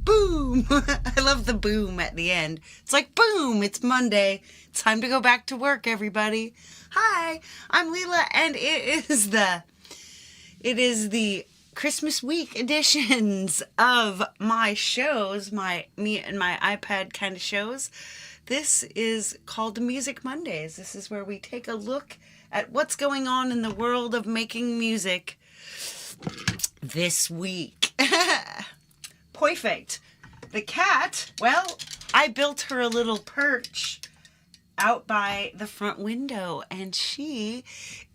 boom. I love the boom at the end. It's like, boom, it's Monday. It's time to go back to work, everybody. Hi, I'm Leela, and it is the Christmas week editions of my shows, me and my iPad kind of shows. This is called Music Mondays. This is where we take a look at what's going on in the world of making music this week. Perfect. The cat, well, I built her a little perch out by the front window, and she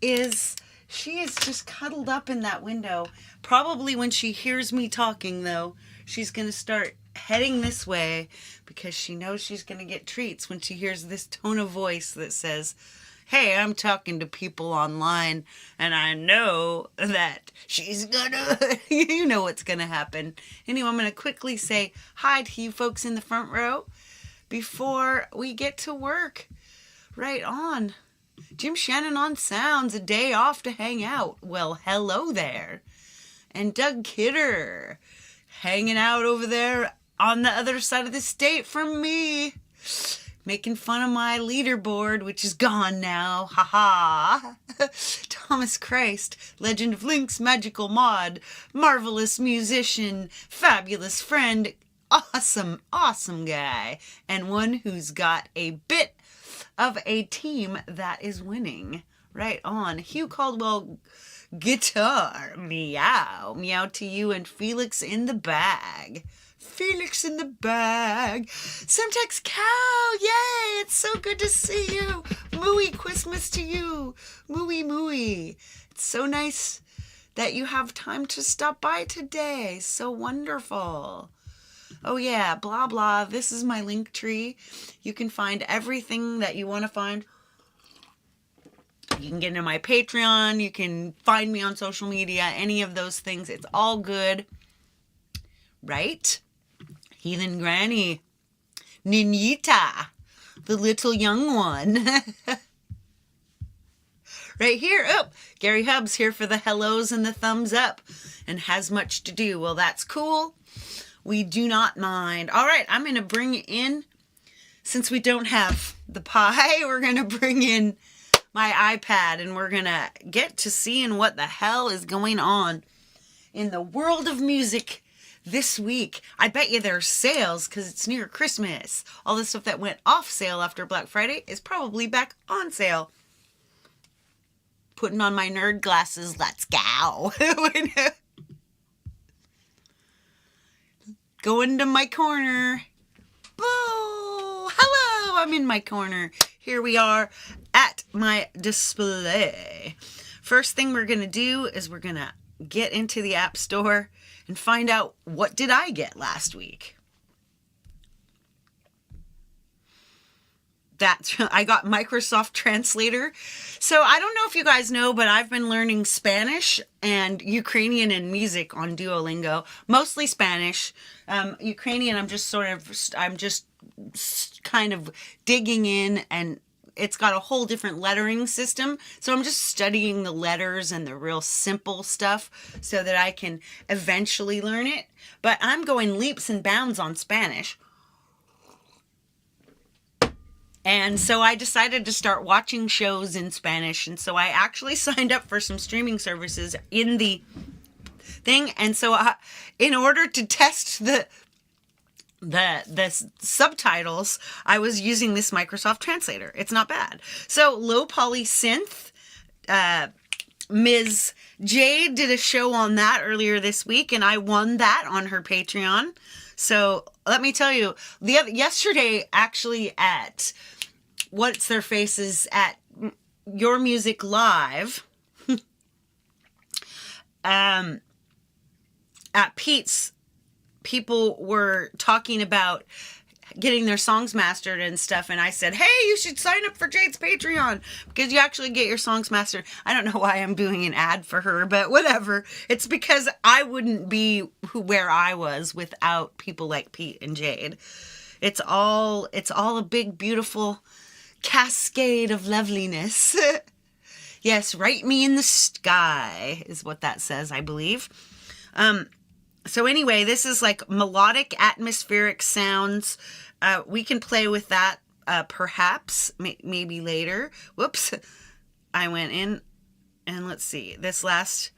is just cuddled up in that window. Probably when she hears me talking, though, she's going to start heading this way because she knows she's going to get treats when she hears this tone of voice that says, hey, I'm talking to people online, and I know that she's gonna, you know what's gonna happen. Anyway, I'm gonna quickly say hi to you folks in the front row before we get to work. Right on. Jim Shannon on Sounds, a day off to hang out. Well, hello there. And Doug Kidder, hanging out over there on the other side of the state from me. Making fun of my leaderboard, which is gone now. Ha ha. Thomas Christ, Legend of Link's magical mod, marvelous musician, fabulous friend, awesome guy, and one who's got a bit of a team that is winning. Right on. Hugh Caldwell, guitar, meow. Meow to you and Felix in the bag. Felix in the bag. Semtex Cow, yay! It's so good to see you. Mooey Christmas to you. Mooey. It's so nice that you have time to stop by today. So wonderful. Oh yeah, blah blah. This is my link tree. You can find everything that you want to find. You can get into my Patreon. You can find me on social media. Any of those things. It's all good. Right? Heathen Granny, Ninita, the little young one. Right here, oh, Gary Hubbs here for the hellos and the thumbs up and has much to do. Well, that's cool. We do not mind. All right, I'm going to bring in, since we don't have the pie, we're going to bring in my iPad and we're going to get to seeing what the hell is going on in the world of music this week. I bet you there's sales because it's near Christmas. All the stuff that went off sale after Black Friday is probably back on sale. Putting on my nerd glasses. Let's go. Go into my corner. Boo! Hello! I'm in my corner. Here we are at my display. First thing we're going to do is we're going to get into the App Store and find out what did I get last week. I got Microsoft Translator. So I don't know if you guys know, but I've been learning Spanish and Ukrainian and music on Duolingo. Mostly Spanish. Ukrainian, I'm just kind of digging in, and it's got a whole different lettering system. So I'm just studying the letters and the real simple stuff so that I can eventually learn it. But I'm going leaps and bounds on Spanish. And so I decided to start watching shows in Spanish. And so I actually signed up for some streaming services in the thing. And so in order to test the subtitles, I was using this Microsoft Translator. It's not bad. So Low Poly Synth, Ms. Jade did a show on that earlier this week, and I won that on her Patreon. So let me tell you, yesterday actually at What's Their Faces at Your Music Live, at Pete's, people were talking about getting their songs mastered and stuff, and I said, hey, you should sign up for Jade's Patreon because you actually get your songs mastered. I don't know why I'm doing an ad for her, but whatever. It's because I wouldn't be where I was without people like Pete and Jade. It's all a big, beautiful cascade of loveliness. Yes, write me in the sky is what that says, I believe. So anyway, this is like melodic atmospheric sounds. We can play with that perhaps, maybe later. Whoops. I went in and let's see. This last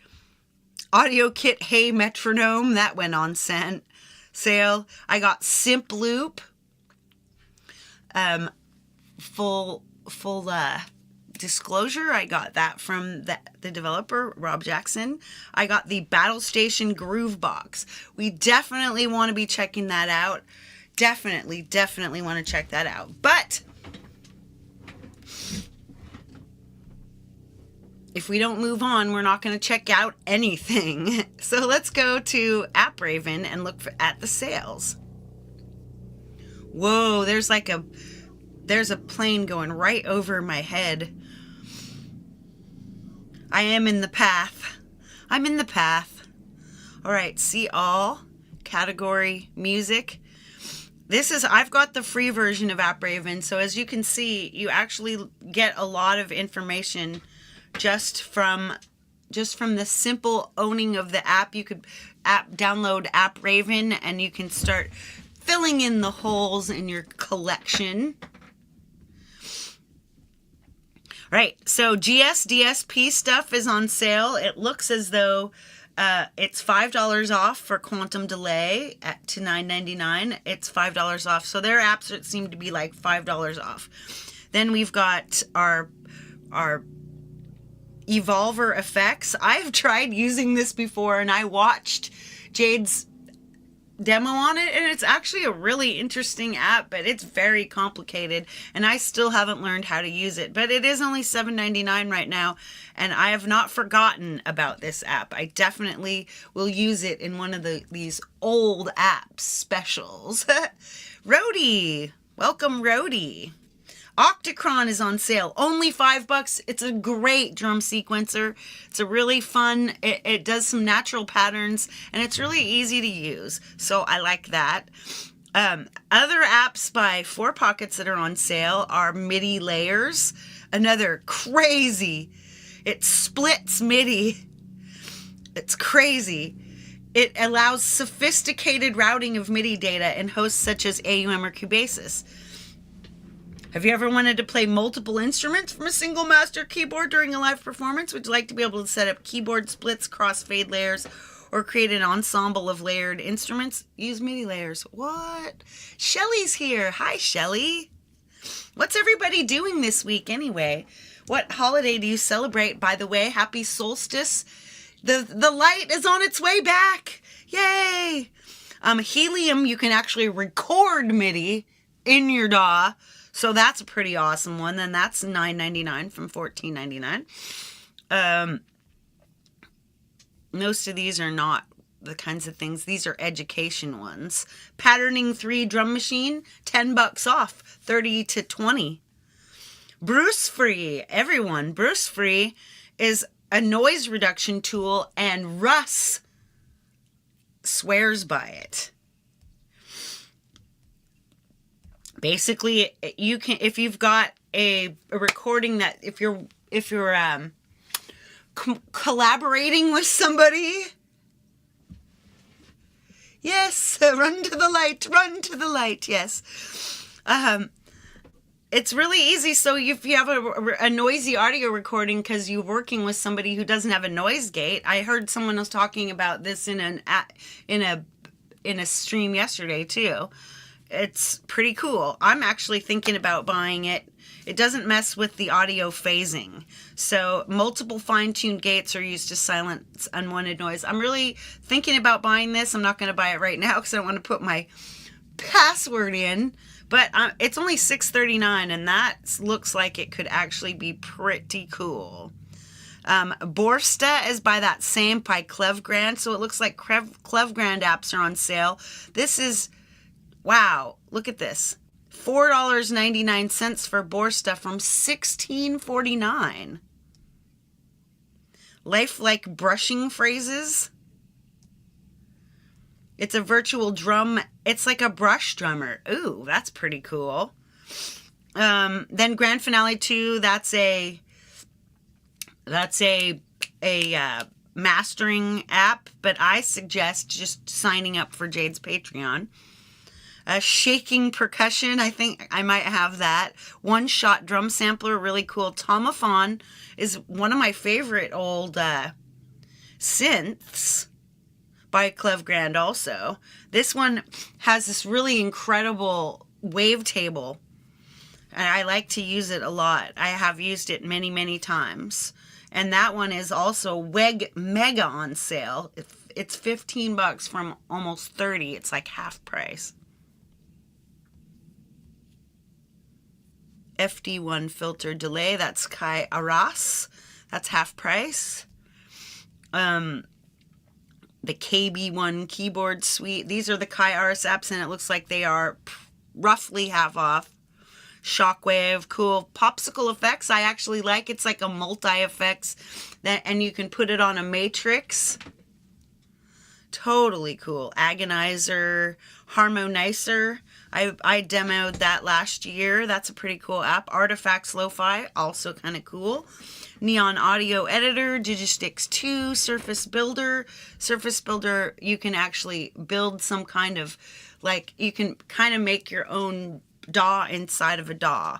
audio kit, Hey Metronome, that went on sale. I got Simp Loop. Full disclosure, I got that from the developer, Rob Jackson. I got the Battle Station Groove Box. We definitely want to be checking that out. Definitely want to check that out. But if we don't move on, we're not going to check out anything. So let's go to AppRaven and look at the sales. Whoa, there's a plane going right over my head. I am in the path. I'm in the path. All right, see all, category, music. I've got the free version of AppRaven, so as you can see, you actually get a lot of information just from the simple owning of the app. You could download AppRaven and you can start filling in the holes in your collection. Right, so GSDSP stuff is on sale. It looks as though it's $5 off for Quantum Delay to $9.99. It's $5 off. So their apps seem to be like $5 off. Then we've got our Evolver effects. I've tried using this before and I watched Jade's demo on it, and it's actually a really interesting app, but it's very complicated and I still haven't learned how to use it. But it is only $7.99 right now, and I have not forgotten about this app. I definitely will use it in one of these old apps specials. Rody, welcome Rody. Octacron is on sale, only $5. It's a great drum sequencer. It's a really fun, it does some natural patterns, and it's really easy to use. So I like that. Other apps by 4Pockets that are on sale are MIDI Layers, another crazy, it splits MIDI. It's crazy. It allows sophisticated routing of MIDI data in hosts such as AUM or Cubasis. Have you ever wanted to play multiple instruments from a single master keyboard during a live performance? Would you like to be able to set up keyboard splits, crossfade layers, or create an ensemble of layered instruments? Use MIDI layers. What? Shelly's here. Hi, Shelly. What's everybody doing this week anyway? What holiday do you celebrate? By the way, happy solstice. The light is on its way back. Yay! Helium, you can actually record MIDI in your DAW. So that's a pretty awesome one. Then that's $9.99 from $14.99. Most of these are not the kinds of things. These are education ones. Patterning 3 drum machine, $10 off, 30 to 20. Bruce Free, everyone. Bruce Free is a noise reduction tool, and Russ swears by it. Basically, you can, if you've got a recording that, if you're collaborating with somebody, yes, run to the light, yes. It's really easy. So if you have a noisy audio recording because you're working with somebody who doesn't have a noise gate, I heard someone was talking about this in a stream yesterday too. It's pretty cool. I'm actually thinking about buying it. It doesn't mess with the audio phasing. So multiple fine-tuned gates are used to silence unwanted noise. I'm really thinking about buying this. I'm not going to buy it right now because I don't want to put my password in. But it's only $6.39, and that looks like it could actually be pretty cool. Borsta is by that same, by Clevgrand. So it looks like Clevgrand apps are on sale. This is... wow, look at this. $4.99 for Borsta from $16.49. Lifelike brushing phrases. It's a virtual drum. It's like a brush drummer. Ooh, that's pretty cool. Then Grand Finale 2, that's a mastering app, but I suggest just signing up for Jade's Patreon. Shaking percussion, I think I might have that. One shot drum sampler, really cool. Tomophon is one of my favorite old synths by Cleve Grand also. This one has this really incredible wavetable, and I like to use it a lot. I have used it many, many times. And that one is also mega on sale. It's $15 from almost 30. It's like half price. FD1 filter delay, that's Kai Arras. That's half price. The KB1 keyboard suite. These are the Kai Arras apps, and it looks like they are roughly half off. Shockwave, cool. Popsicle effects, I actually like. It's like a multi-effects, and you can put it on a matrix. Totally cool. Agonizer, Harmonizer. I demoed that last year. That's a pretty cool app. Artifacts Lo-Fi, also kind of cool. Neon Audio Editor, Digistix 2, Surface Builder. Surface Builder, you can actually build some kind of, like, you can kind of make your own DAW inside of a DAW.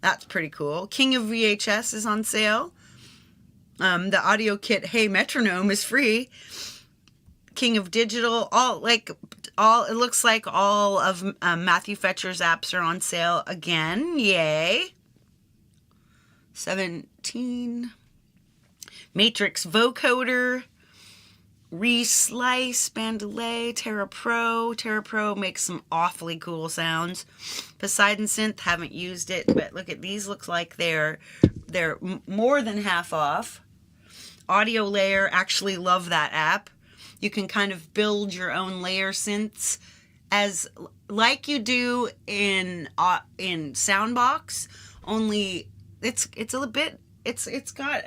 That's pretty cool. King of VHS is on sale. The audio kit Hey Metronome is free. King of Digital, it looks like all of Matthew Fetcher's apps are on sale again. Yay. 17. Matrix Vocoder, Reslice, Bandolay, Terra Pro. Terra Pro makes some awfully cool sounds. Poseidon Synth, haven't used it, but look at these. Looks like they're more than half off. Audio Layer, actually love that app. You can kind of build your own layer synths as like you do in Soundbox, only it's a little bit, it's got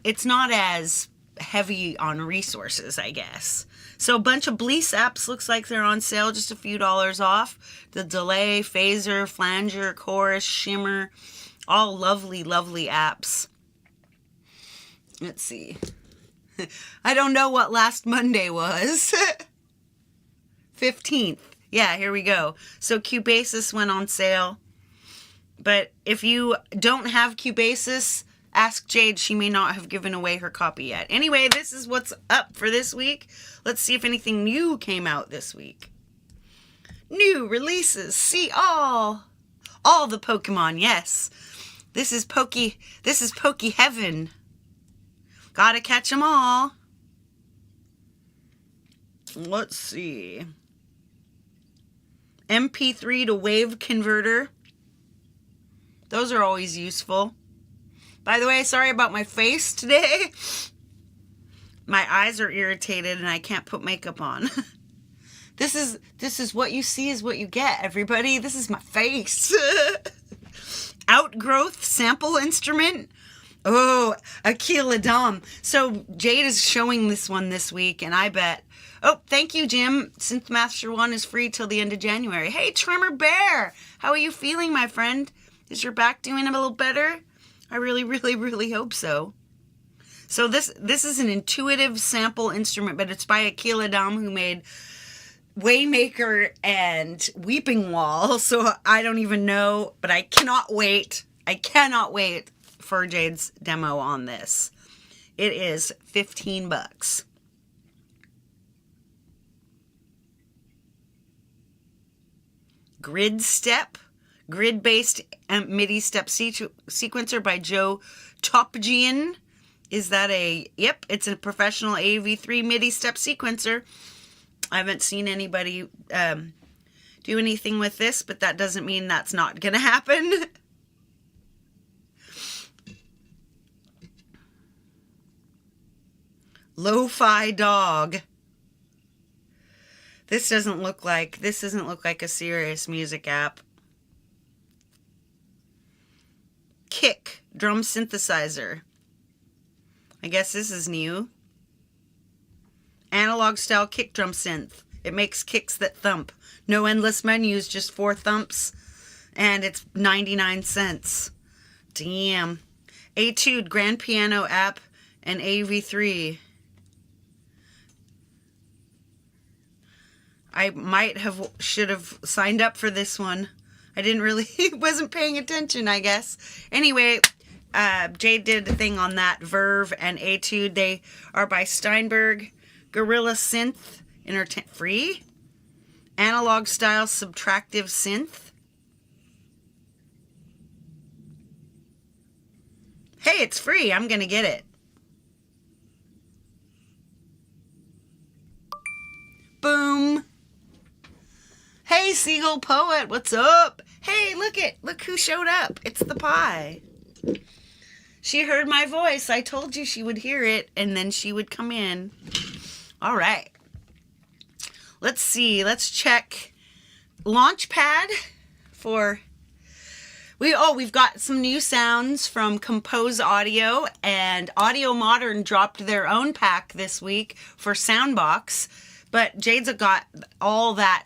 it's not as heavy on resources, I guess. So a bunch of Bleece apps looks like they're on sale, just a few dollars off. The Delay, Phaser, Flanger, Chorus, Shimmer, all lovely, lovely apps. Let's see. I don't know what last Monday was. 15th. Yeah, here we go. So Cubasis went on sale. But if you don't have Cubasis, ask Jade. She may not have given away her copy yet. Anyway, this is what's up for this week. Let's see if anything new came out this week. New releases. See all the Pokemon. Yes. This is Poke Heaven. Gotta catch them all. Let's see. MP3 to wave converter. Those are always useful. By the way, sorry about my face today. My eyes are irritated and I can't put makeup on. This is what you see is what you get, everybody. This is my face. Outgrowth sample instrument. Oh, Akil Adam. So Jade is showing this one this week, and I bet. Oh, thank you, Jim. Synthmaster 1 is free till the end of January. Hey, Tremor Bear. How are you feeling, my friend? Is your back doing a little better? I really, really, really hope so. So this is an intuitive sample instrument, but it's by Akil Adam, who made Waymaker and Weeping Wall. So I don't even know, but I cannot wait. I cannot wait for Jade's demo on this. It is $15. Grid Step, grid-based MIDI step sequencer by Joe Topjian. Is that yep, it's a professional AV3 MIDI step sequencer. I haven't seen anybody do anything with this, but that doesn't mean that's not gonna happen. Lo-Fi Dog. This doesn't look like a serious music app. Kick drum synthesizer. I guess this is new. Analog style kick drum synth. It makes kicks that thump. No endless menus, just 4 thumps. And it's 99 cents. Damn. Etude, Grand Piano app, and AV3. I should have signed up for this one. I didn't really, wasn't paying attention, I guess. Anyway, Jade did a thing on that. Verve and Etude. They are by Steinberg. Gorilla Synth, free. Analog style subtractive synth. Hey, it's free. I'm going to get it. Boom. Hey, Seagull Poet, what's up? Hey, look who showed up. It's the pie. She heard my voice. I told you she would hear it, and then she would come in. All right. Let's see. Let's check Launchpad for... We've got some new sounds from Compose Audio, and Audio Modern dropped their own pack this week for Soundbox, but Jade's got all that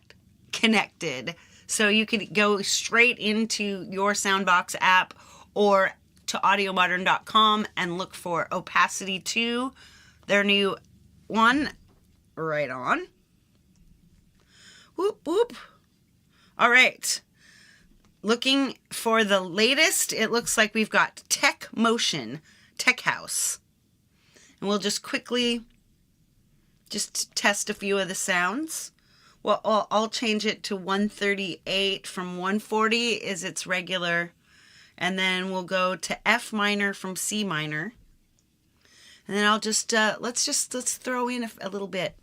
connected. So you could go straight into your Soundbox app or to audiomodern.com and look for Opacity 2, their new one. Right on. Whoop, whoop. All right. Looking for the latest, it looks like we've got Tech Motion, Tech House. And we'll just quickly test a few of the sounds. Well, I'll change it to 138 from 140 is its regular. And then we'll go to F minor from C minor. And then I'll just, let's throw in a little bit.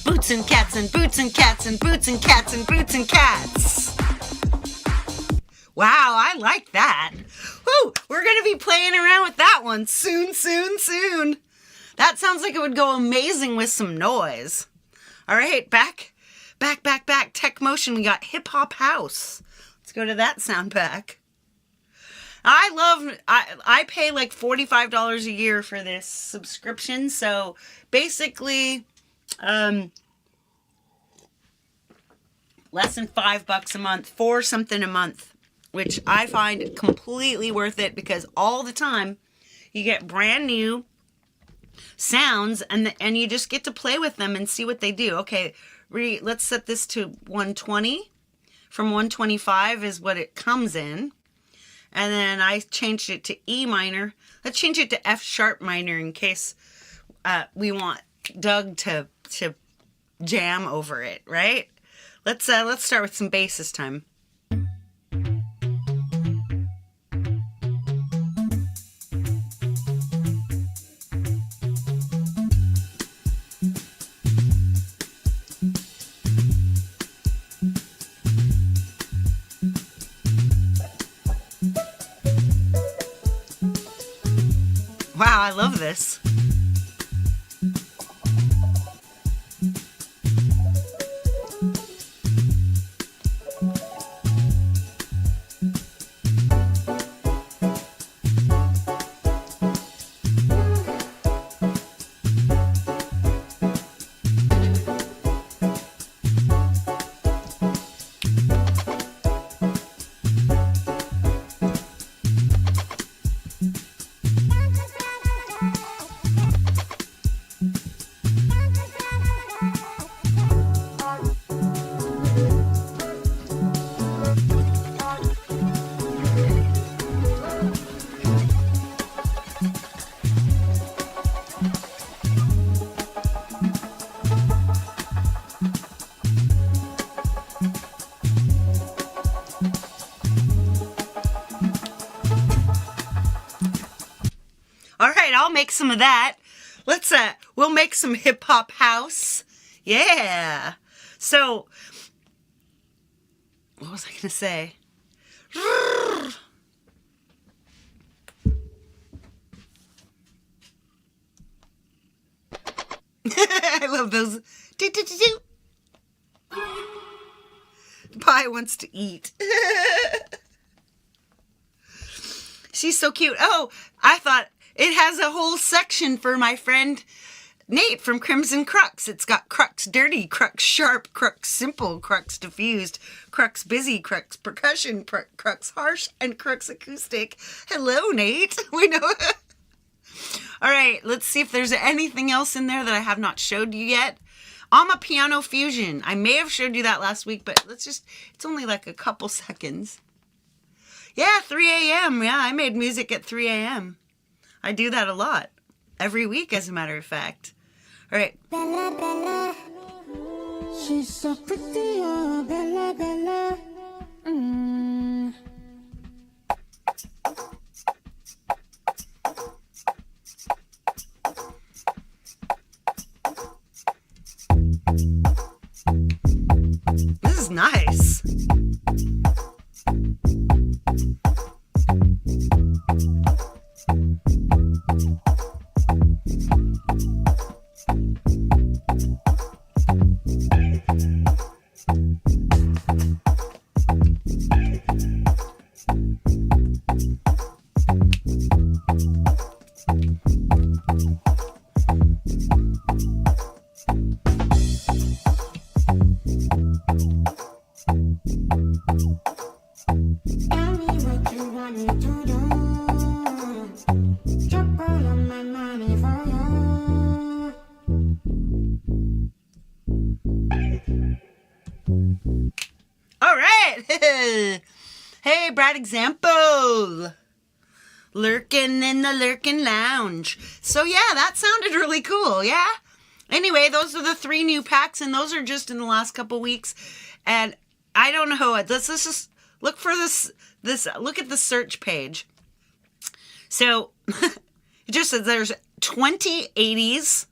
Boots and cats and boots and cats and boots and cats and boots and cats. Wow, I like that. Woo, we're going to be playing around with that one soon, soon, soon. That sounds like it would go amazing with some noise. All right, back. Tech Motion, we got Hip Hop House. Let's go to that sound pack. I pay like $45 a year for this subscription. So basically, less than $5 a month, $4 something a month, which I find completely worth it because all the time you get brand new sounds and you just get to play with them and see what they do. Okay, let's set this to 120. From 125 is what it comes in. And then I changed it to E minor. Let's change it to F sharp minor in case we want Doug to jam over it, right? Let's start with some bass this time. Wow, I love this. All right, I'll make some of that. We'll make some hip hop house. Yeah. So, what was I going to say? I love those. Pie wants to eat. She's so cute. Oh, I thought it has a whole section for my friend Nate from Crimson Crux. It's got Crux Dirty, Crux Sharp, Crux Simple, Crux Diffused, Crux Busy, Crux Percussion, Crux Harsh, and Crux Acoustic. Hello, Nate. We know. All right, let's see if there's anything else in there that I have not showed you yet. Amapiano Fusion. I may have showed you that last week, but it's only like a couple seconds. Yeah, 3 a.m. Yeah, I made music at 3 a.m. I do that a lot. Every week, as a matter of fact. All right. Bella, Bella. She's so pretty, oh, Bella, Bella. This is nice. Tell me what you want me to do. Drop all of my money for you. All right. Hey, Brad Example. Lurking in the Lurking Lounge. So yeah, that sounded really cool, yeah? Anyway, those are the 3 new packs, and those are just in the last couple weeks. And I don't know, let's just look for look at the search page. So, it just says there's 20 80s.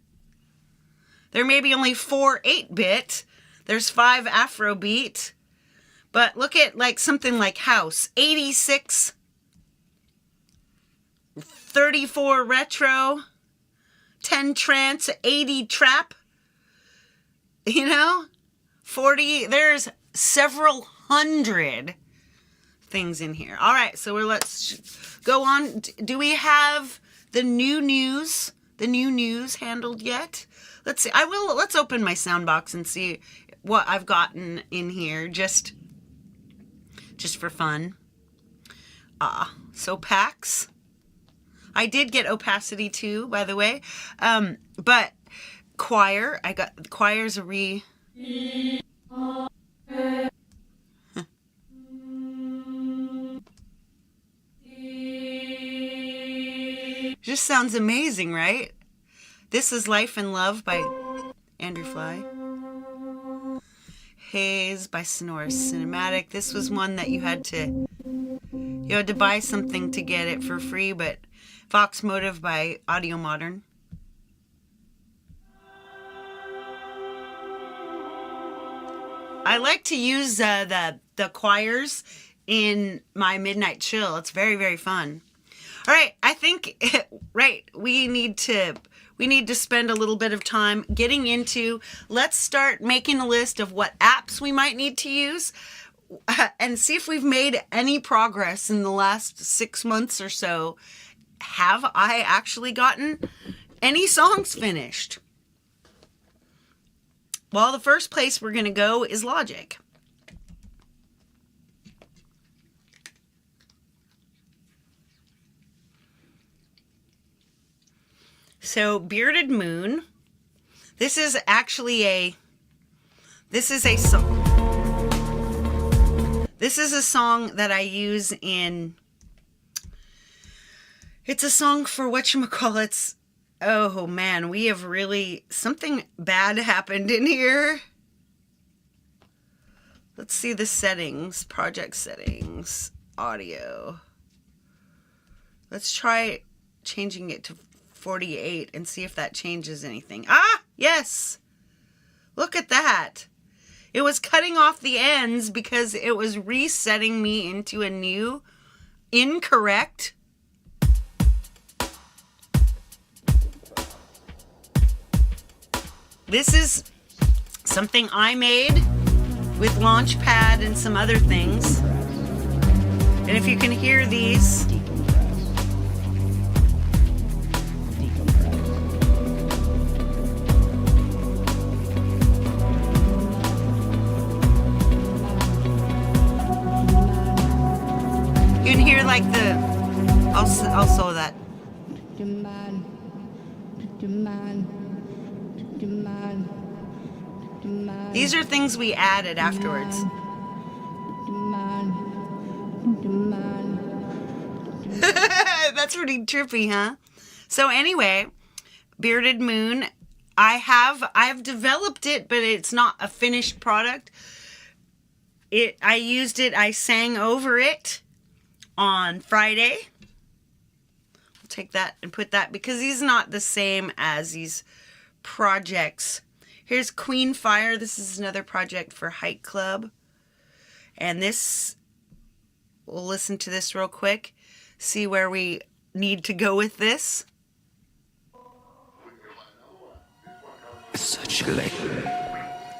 There may be only 4 8-bit. There's 5 Afrobeat. But look at like something like house. 86. 34 retro. 10 trance. 80 trap. You know? 40. There's several hundred things in here. All right, so let's go on. Do we have the new news? The new news handled yet? Let's see. Let's open my sound box and see what I've gotten in here just for fun. So packs. I did get Opacity too, by the way. But choir, I got choir's a Just sounds amazing, right? This is Life and Love by Andrew Fly. Haze by Sonorous Cinematic. This was one that you had to buy something to get it for free, but Vox Motive by Audio Modern. I like to use the choirs in my midnight chill. It's very, very fun. All right, I think we need to spend a little bit of time getting into. Let's start making a list of what apps we might need to use, and see if we've made any progress in the last 6 months or so. Have I actually gotten any songs finished? Well, the first place we're going to go is Logic. So, Bearded Moon. This is actually a song. This is a song that I use in. It's a song for whatchamacallits. Oh man, we have really, something bad happened in here. Let's see the settings, project settings, audio. Let's try changing it to 48 and see if that changes anything. Ah, yes. Look at that. It was cutting off the ends because it was resetting me into a new incorrect. This is something I made with Launchpad and some other things. And if you can hear these, you can hear like the, I'll sew that. These are things we added afterwards. That's pretty trippy, huh? So anyway, Bearded Moon, I have developed it, but it's not a finished product. I used it, I sang over it on Friday. I'll take that and put that because he's not the same as these projects. Here's Queen Fire. This is another project for Hike Club. And this, we'll listen to this real quick. See where we need to go with this.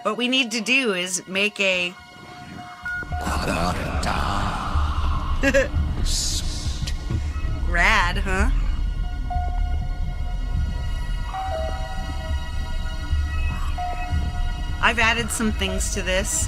What we need to do is make a rad, huh? I've added some things to this.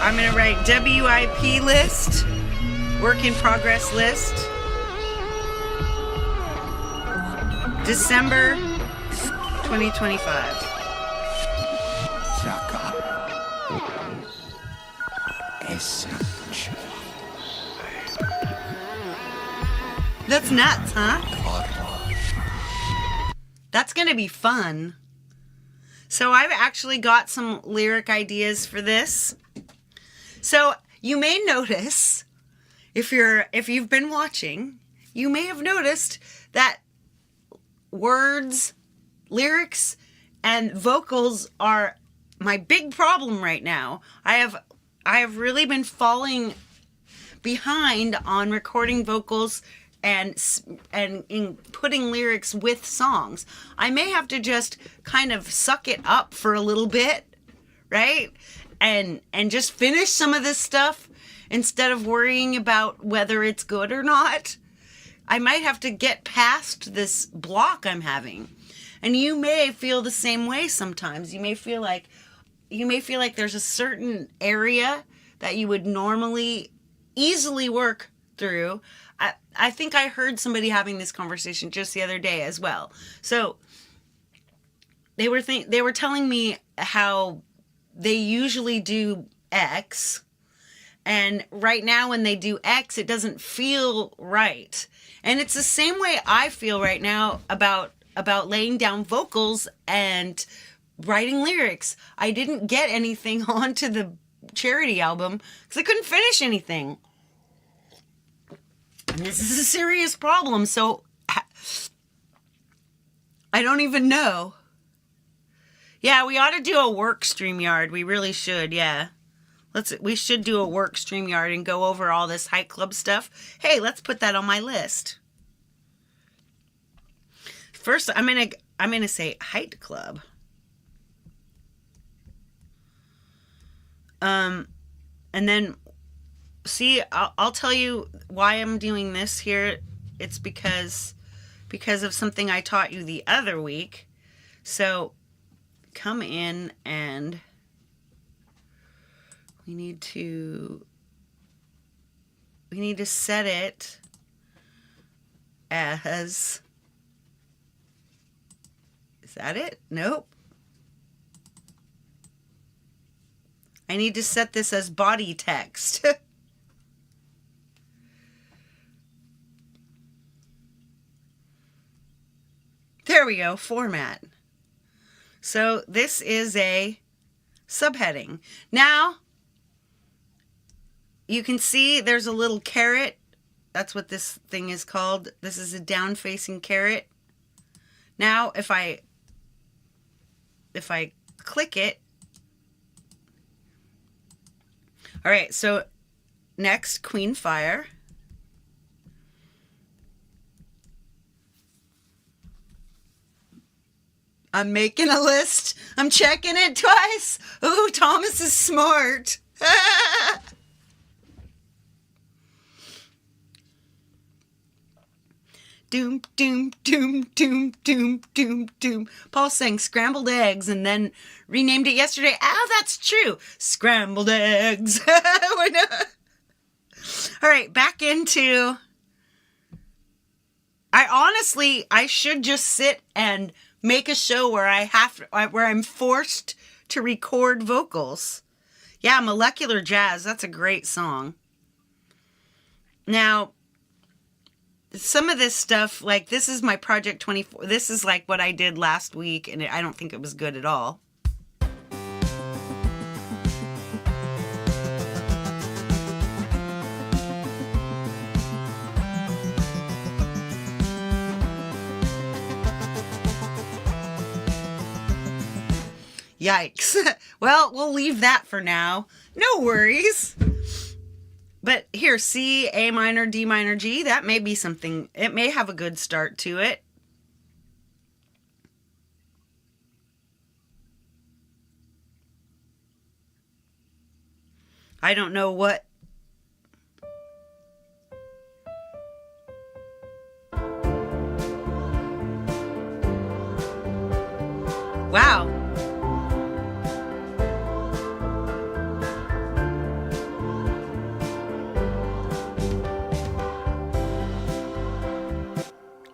I'm gonna write WIP list, work in progress list, December 2025. That's nuts, huh? That's gonna be fun. So I've actually got some lyric ideas for this. So you may notice, if you've been watching, you may have noticed that words, lyrics, and vocals are my big problem right now. I have really been falling behind on recording vocals and in putting lyrics with songs. I may have to just kind of suck it up for a little bit, right? And just finish some of this stuff instead of worrying about whether it's good or not. I might have to get past this block I'm having. And you may feel the same way sometimes. You may feel like there's a certain area that you would normally easily work through. I think I heard somebody having this conversation just the other day as well. So they were telling me how they usually do X, and right now when they do X, it doesn't feel right. And it's the same way I feel right now about laying down vocals and writing lyrics. I didn't get anything onto the Charity album because I couldn't finish anything. And this is a serious problem, so I don't even know. Yeah, we ought to do a work StreamYard. We really should, yeah. We should do a work StreamYard and go over all this Hike Club stuff. Hey, let's put that on my list. First, I'm gonna say Hike Club. And then, see, I'll tell you why I'm doing this here. It's because of something I taught you the other week. So come in and we need to set it as, is that it? Nope. I need to set this as body text. There we go, format. So this is a subheading. Now, you can see there's a little caret. That's what this thing is called. This is a down-facing caret. Now, if I click it. All right, so next, Queen Fire. I'm making a list. I'm checking it twice. Ooh, Thomas is smart. Doom, doom, doom, doom, doom, doom, doom. Paul sang scrambled eggs and then renamed it yesterday. Ah, that's true. Scrambled eggs. All right, back into... I should just sit and make a show where where I'm forced to record vocals. Yeah, Molecular Jazz, that's a great song. Now, some of this stuff, like this is my Project 24. This is like what I did last week, and I don't think it was good at all. Yikes. Well, we'll leave that for now. No worries. But here, C, A minor, D minor, G, that may be something. It may have a good start to it. I don't know what. Wow.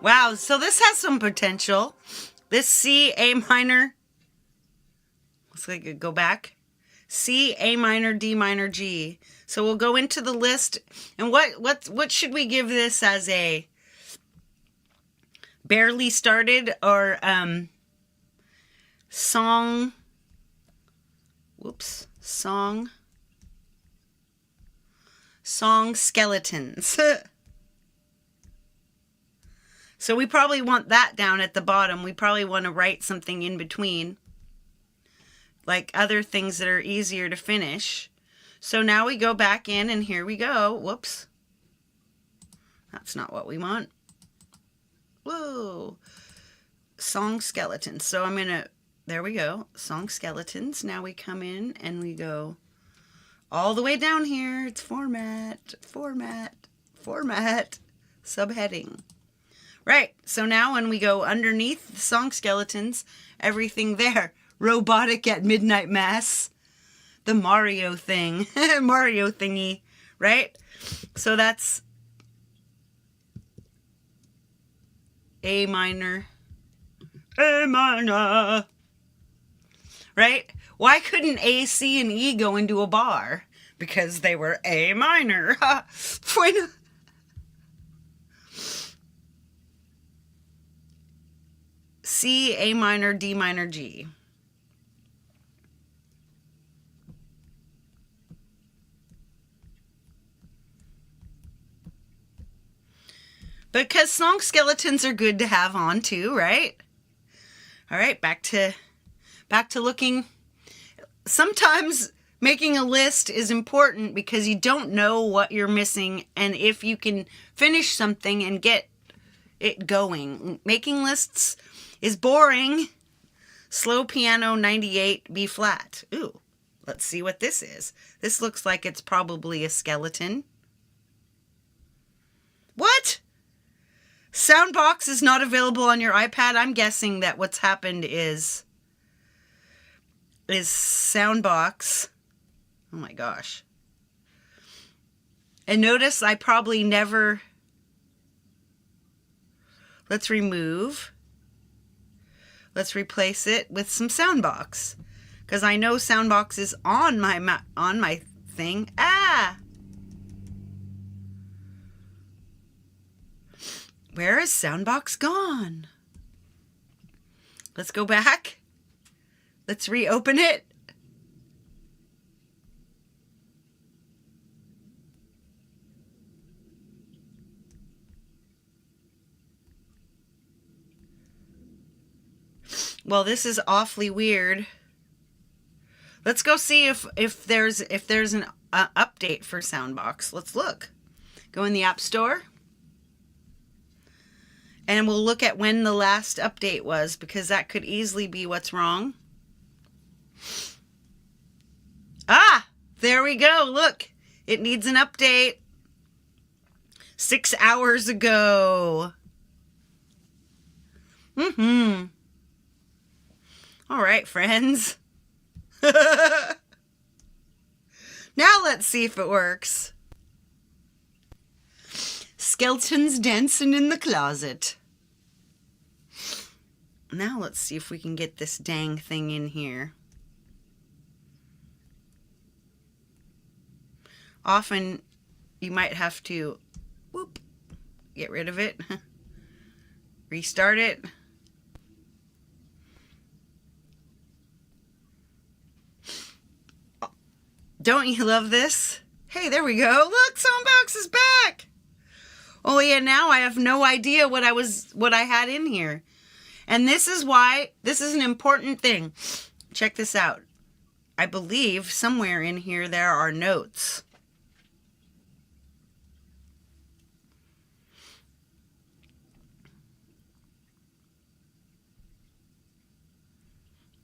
Wow, so this has some potential. This C, A minor. Let's go back. C, A minor, D minor, G. So we'll go into the list. And what should we give this as a barely started or song? Whoops. Song skeletons. So we probably want that down at the bottom. We probably want to write something in between, like other things that are easier to finish. So now we go back in, and here we go. Whoops. That's not what we want. Whoa. Song skeletons. So I'm going to, there we go. Song skeletons. Now we come in and we go all the way down here. It's format, subheading. Right, so now when we go underneath the song skeletons, everything there, robotic at midnight mass, the Mario thing, Mario thingy, right? So that's A minor, right? Why couldn't A, C, and E go into a bar? Because they were A minor. C, A minor, D minor, G. Because song skeletons are good to have on too, right? All right, back to looking. Sometimes making a list is important because you don't know what you're missing, and if you can finish something and get it going. Making lists is boring. Slow piano 98 B flat. Ooh, let's see what this is. This looks like it's probably a skeleton. What? Soundbox is not available on your iPad. I'm guessing that what's happened is Soundbox. Oh my gosh. And notice I probably never... Let's remove. Let's replace it with some Soundbox. Because I know Soundbox is on my thing. Ah! Where is Soundbox gone? Let's go back. Let's reopen it. Well, this is awfully weird. Let's go see if there's an update for Soundbox. Let's look. Go in the App Store. And we'll look at when the last update was, because that could easily be what's wrong. Ah, there we go. Look, it needs an update. 6 hours ago. All right, friends. Now let's see if it works. Skeletons dancing in the closet. Now let's see if we can get this dang thing in here. Often you might have to get rid of it, restart it. Don't you love this? Hey, there we go. Look, Soundbox is back. Oh yeah, now I have no idea what I had in here. And this is why this is an important thing. Check this out. I believe somewhere in here there are notes.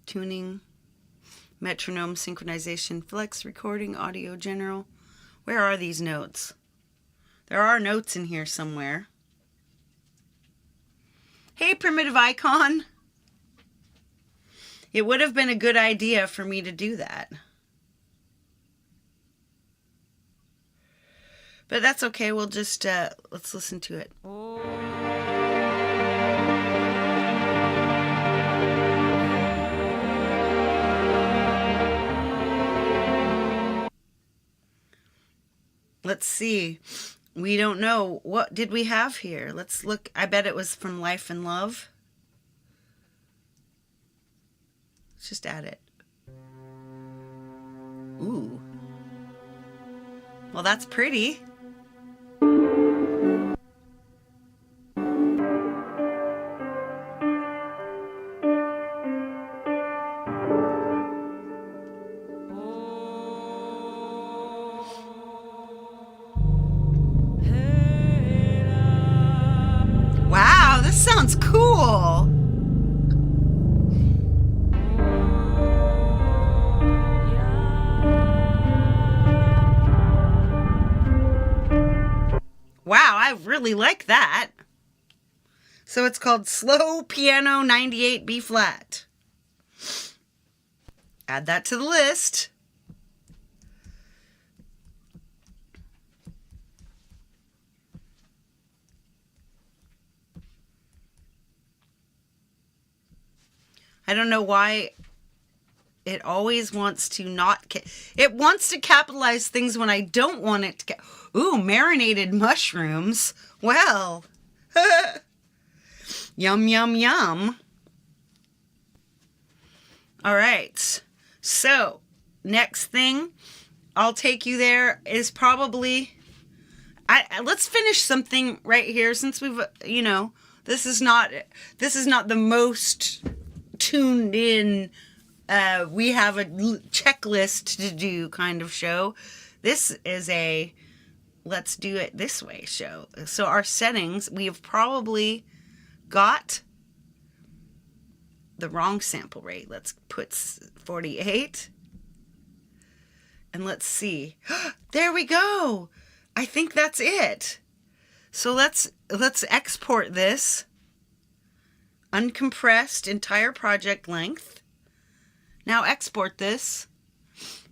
Tuning, metronome, synchronization, flex, recording, audio, general. Where are these notes? There are notes in here somewhere. Hey, Primitive Icon. It would have been a good idea for me to do that. But that's okay. We'll just, let's listen to it. Let's see. We don't know. What did we have here? Let's look. I bet it was from Life and Love. Let's just add it. Ooh. Well, that's pretty. Wow, this sounds cool. Wow, I really like that. So it's called Slow Piano 98 B Flat. Add that to the list. I don't know why it always wants to not... It wants to capitalize things when I don't want it to... Ooh, marinated mushrooms. Well. Yum, yum, yum. All right. So, next thing I'll take you there is probably... let's finish something right here since we've, you know, this is not the most tuned in, we have a checklist to do kind of show. This is a let's do it this way show. So our settings, we have probably got the wrong sample rate. Let's put 48 and let's see. There we go. I think that's it. So let's export this. Uncompressed entire project length. Now export this,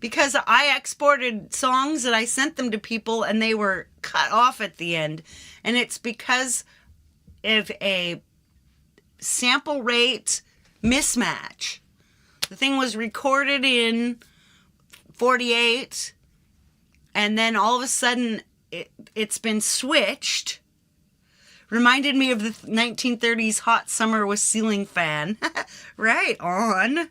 because I exported songs that I sent them to people and they were cut off at the end, and it's because of a sample rate mismatch. The thing was recorded in 48 and then all of a sudden it's been switched Reminded me of the 1930s hot summer with ceiling fan. Right on.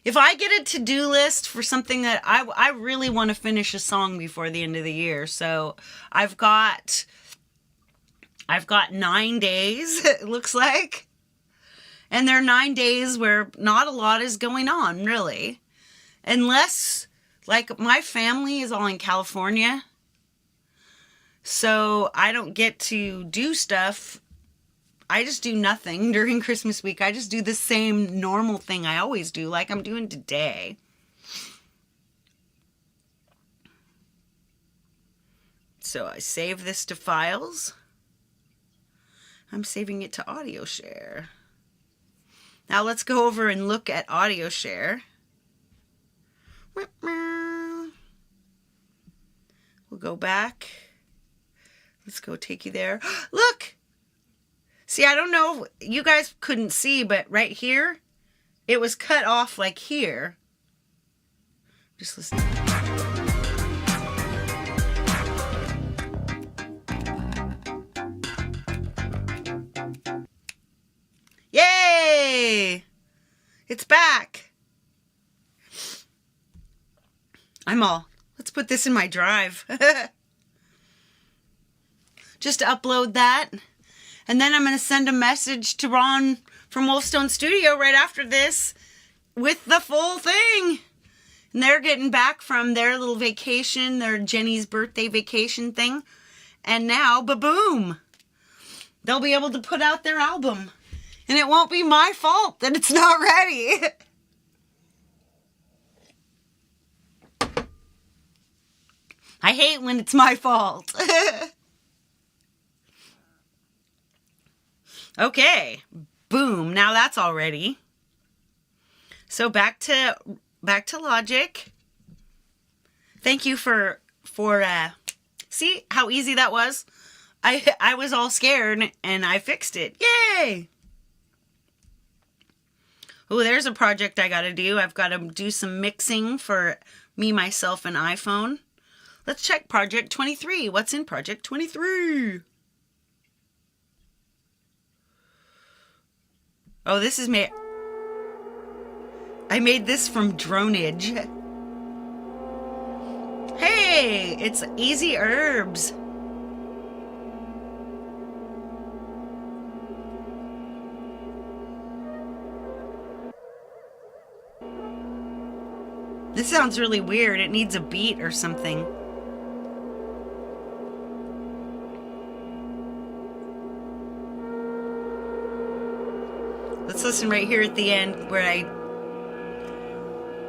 If I get a to-do list for something that I really want to finish a song before the end of the year, so I've got 9 days, it looks like. And there are 9 days where not a lot is going on, really. Unless, like, my family is all in California, so I don't get to do stuff. I just do nothing during Christmas week. I just do the same normal thing I always do, like I'm doing today. So I save this to files. I'm saving it to audio share. Now let's go over and look at audio share. We'll go back. Let's go take you there. Look! See, I don't know if you guys couldn't see, but right here, it was cut off like here. Just listen. Yay! It's back. Let's put this in my drive. Just upload that. And then I'm going to send a message to Ron from Wolfstone Studio right after this with the full thing. And they're getting back from their little vacation, their Jenny's birthday vacation thing. And now, ba-boom, they'll be able to put out their album. And it won't be my fault that it's not ready. I hate when it's my fault. Okay, boom, now that's all ready. So back to Logic. Thank you for see how easy that was? I was all scared and I fixed it. Yay! Oh, there's a project I gotta do. I've got to do some mixing for me, myself, and iPhone. Let's check Project 23. What's in Project 23? Oh, this is made... I made this from Dronage. Hey, it's Easy Herbs. This sounds really weird. It needs a beat or something. Let's listen right here at the end where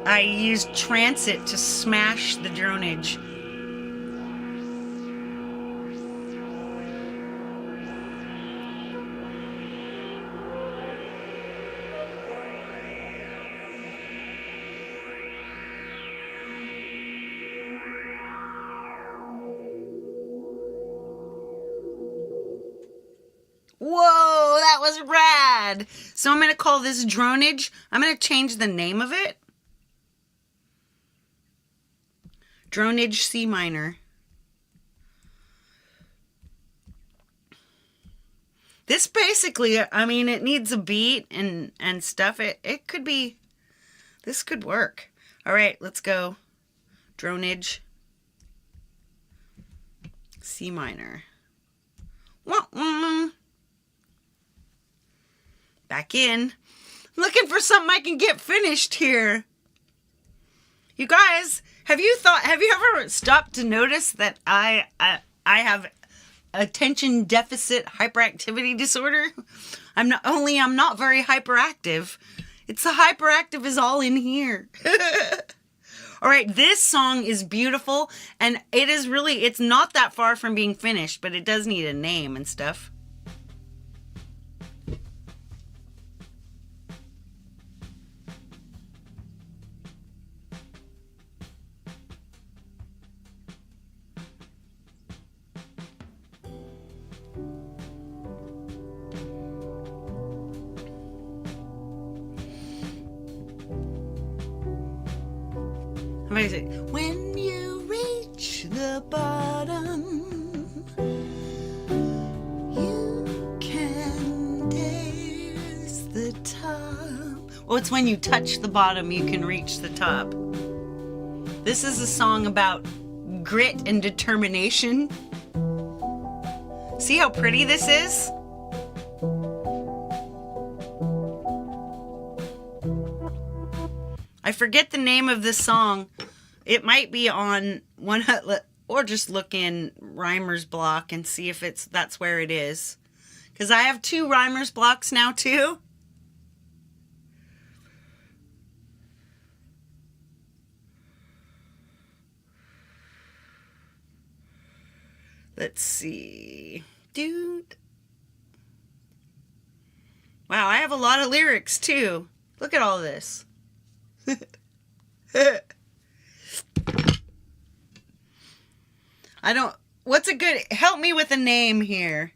I used Transit to smash the dronage. Whoa, that was rad. So I'm going to call this Dronage. I'm going to change the name of it. Dronage C minor. This basically, I mean, it needs a beat and stuff. It could be, this could work. All right, let's go. Dronage C minor. Wah-wah. Back in. I'm looking for something I can get finished here. You guys, have you ever stopped to notice that I have attention deficit hyperactivity disorder? I'm not very hyperactive. It's the hyperactive is all in here. All right, this song is beautiful and it's not that far from being finished, but it does need a name and stuff. When you reach the bottom, Oh, it's when you touch the bottom you can reach the top. This is a song about grit and determination. See how pretty this is? I forget the name of this song. It might be on one, or just look in Rhymer's Block and see if that's where it is. Because I have 2 Rhymer's Blocks now too. Let's see. Dude. Wow, I have a lot of lyrics too. Look at all this. What's a good, help me with a name here.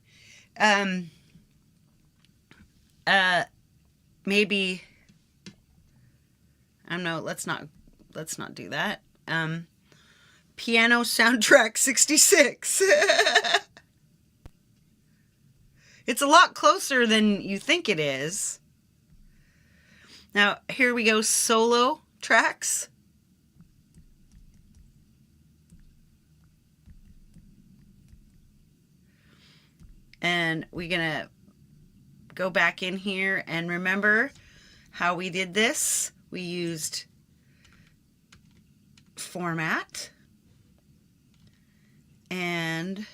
Maybe, I don't know, let's not do that. Piano Soundtrack 66. It's a lot closer than you think it is. Now, here we go, solo tracks. And we're gonna go back in here and remember how we did this. We used format and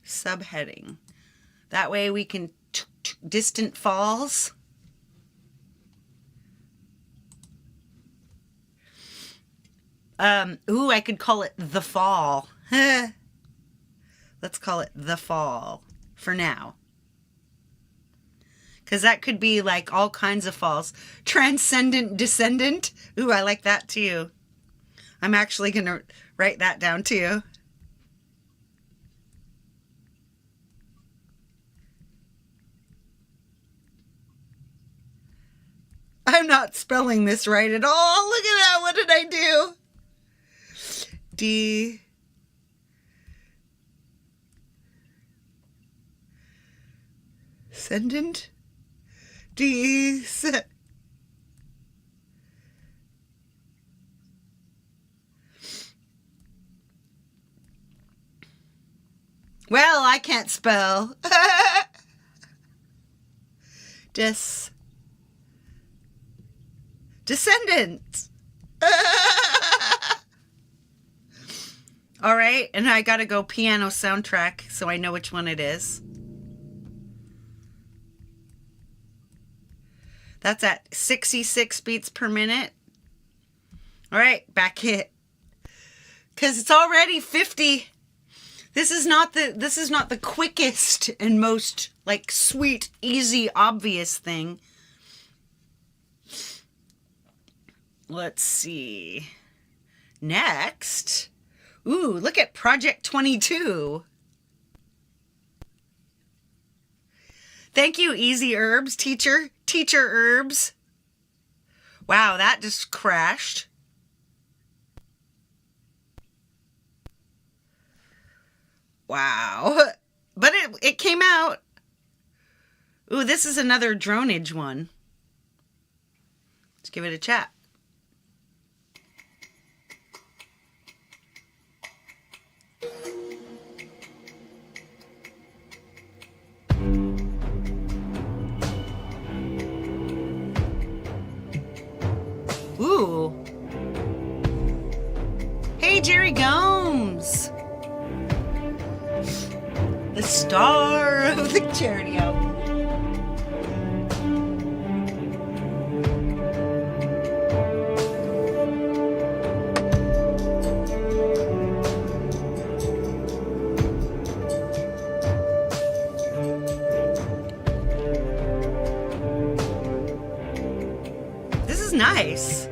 subheading. That way we can distant falls. Ooh, I could call it The Fall. Let's call it The Fall for now. Because that could be like all kinds of falls. Transcendent Descendant. Ooh, I like that too. I'm actually going to write that down too. I'm not spelling this right at all. Look at that. What did I do? Descendant? Well, I can't spell. Descendant. All right, and I gotta go piano soundtrack so I know which one it is. That's at 66 beats per minute. All right, back hit. Because it's already 50. This is not the quickest and most like sweet, easy, obvious thing. Let's see. Next. Ooh, look at Project 22. Thank you, Easy Herbs, Teacher Herbs. Wow, that just crashed. Wow. But it came out. Ooh, this is another dronage one. Let's give it a chat. Ooh. Hey, Jerry Gomes. The star of the charity album. This is nice.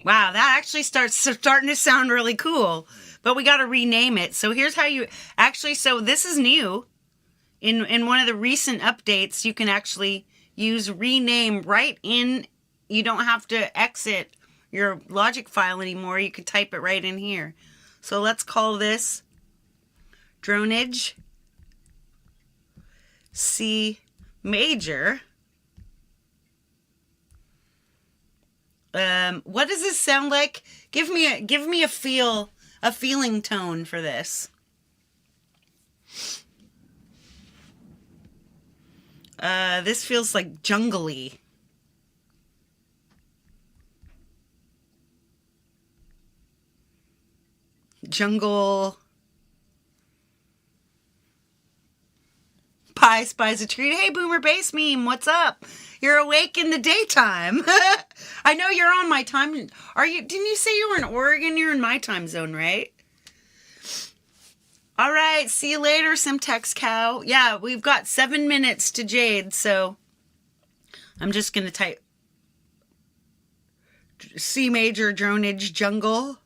Wow, that actually starting to sound really cool. But we got to rename it. So here's how you actually, so this is new. In one of the recent updates, you can actually use rename right in. You don't have to exit your Logic file anymore, you can type it right in here. So let's call this Dronage C major. What does this sound like? Give me a feeling tone for this. This feels like jungly. Jungle. Pie spies a treat. Hey, Boomer Bass Meme, what's up? You're awake in the daytime. I know you're on my time. Didn't you say you were in Oregon? You're in my time zone, right? All right, see you later, Simtex Cow. Yeah, we've got 7 minutes to Jade, so I'm just going to type C major Dronage jungle.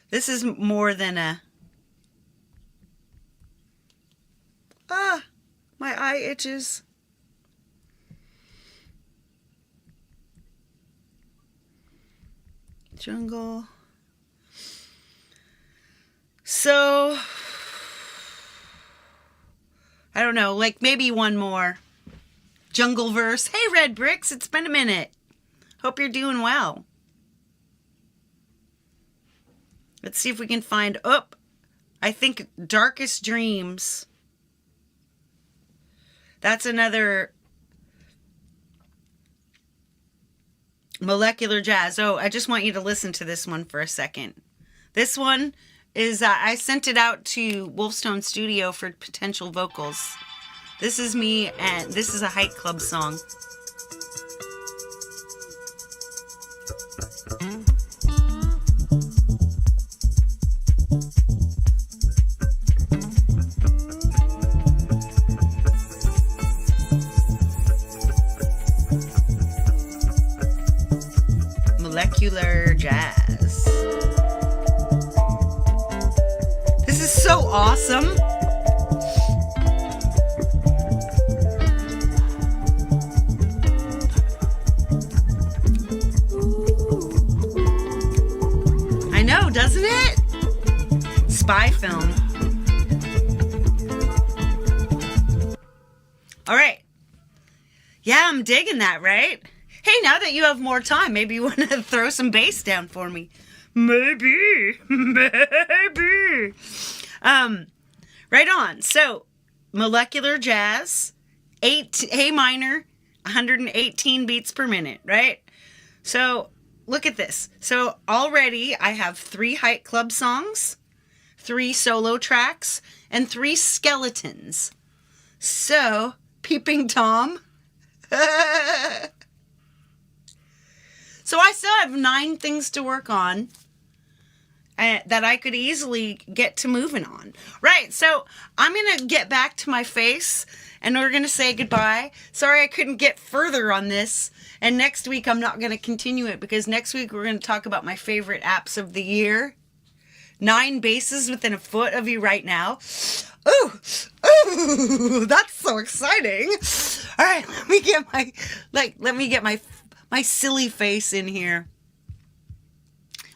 This is more than a... my eye itches. Jungle. So, I don't know, like maybe one more. Jungle verse. Hey, Red Bricks, it's been a minute. Hope you're doing well. Let's see if we can find, I think Darkest Dreams. That's another Molecular Jazz. Oh, I just want you to listen to this one for a second. This one is, I sent it out to Wolfstone Studio for potential vocals. This is me, and this is a Hike Club song. Molecular Jazz. This is so awesome. I know, doesn't it? Spy film. All right. Yeah, I'm digging that, right? Hey, now that you have more time, maybe you want to throw some bass down for me. Maybe. Right on. So, Molecular Jazz, A minor, 118 beats per minute, right? So, look at this. So, already I have 3 Hike Club songs, 3 solo tracks, and 3 skeletons. So, Peeping Tom. So I still have 9 things to work on that I could easily get to moving on. Right, so I'm going to get back to my face and we're going to say goodbye. Sorry I couldn't get further on this. And next week I'm not going to continue it because next week we're going to talk about my favorite apps of the year. 9 bases within a foot of you right now. Ooh, that's so exciting. All right, let me get my silly face in here.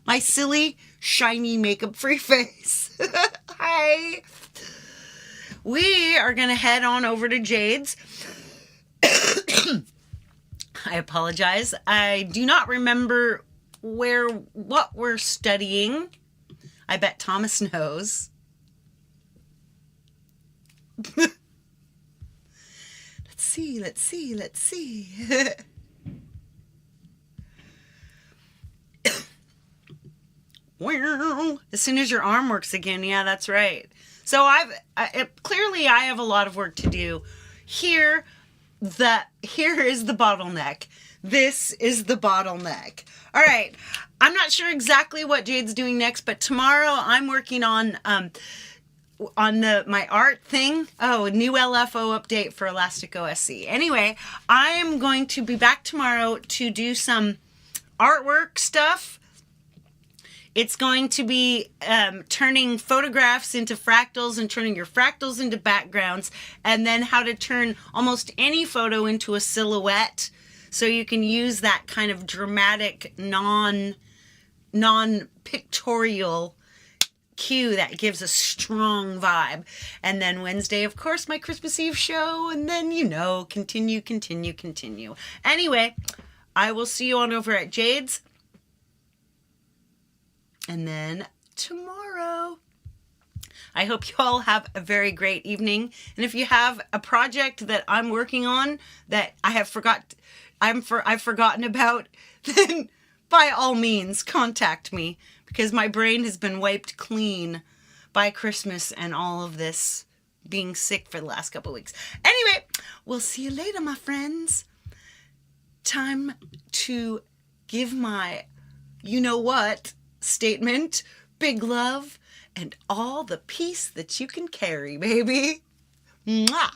My silly, shiny, makeup-free face. Hi. We are going to head on over to Jade's. I apologize. I do not remember what we're studying. I bet Thomas knows. Let's see. As soon as your arm works again, yeah, that's right. So clearly I have a lot of work to do. Here is the bottleneck. This is the bottleneck. All right. I'm not sure exactly what Jade's doing next, but tomorrow I'm working on my art thing. Oh, a new LFO update for Elastic OSC. Anyway, I am going to be back tomorrow to do some artwork stuff. It's going to be turning photographs into fractals and turning your fractals into backgrounds, and then how to turn almost any photo into a silhouette. So you can use that kind of dramatic, non-pictorial cue that gives a strong vibe. And then Wednesday, of course, my Christmas Eve show. And then, continue. Anyway, I will see you on over at Jade's. And then tomorrow, I hope you all have a very great evening. And if you have a project that I'm working on that I've forgotten about, then by all means contact me, because my brain has been wiped clean by Christmas and all of this being sick for the last couple of weeks. Anyway, we'll see you later, my friends. Time to give my you-know-what statement. Big love and all the peace that you can carry, baby. Mwah!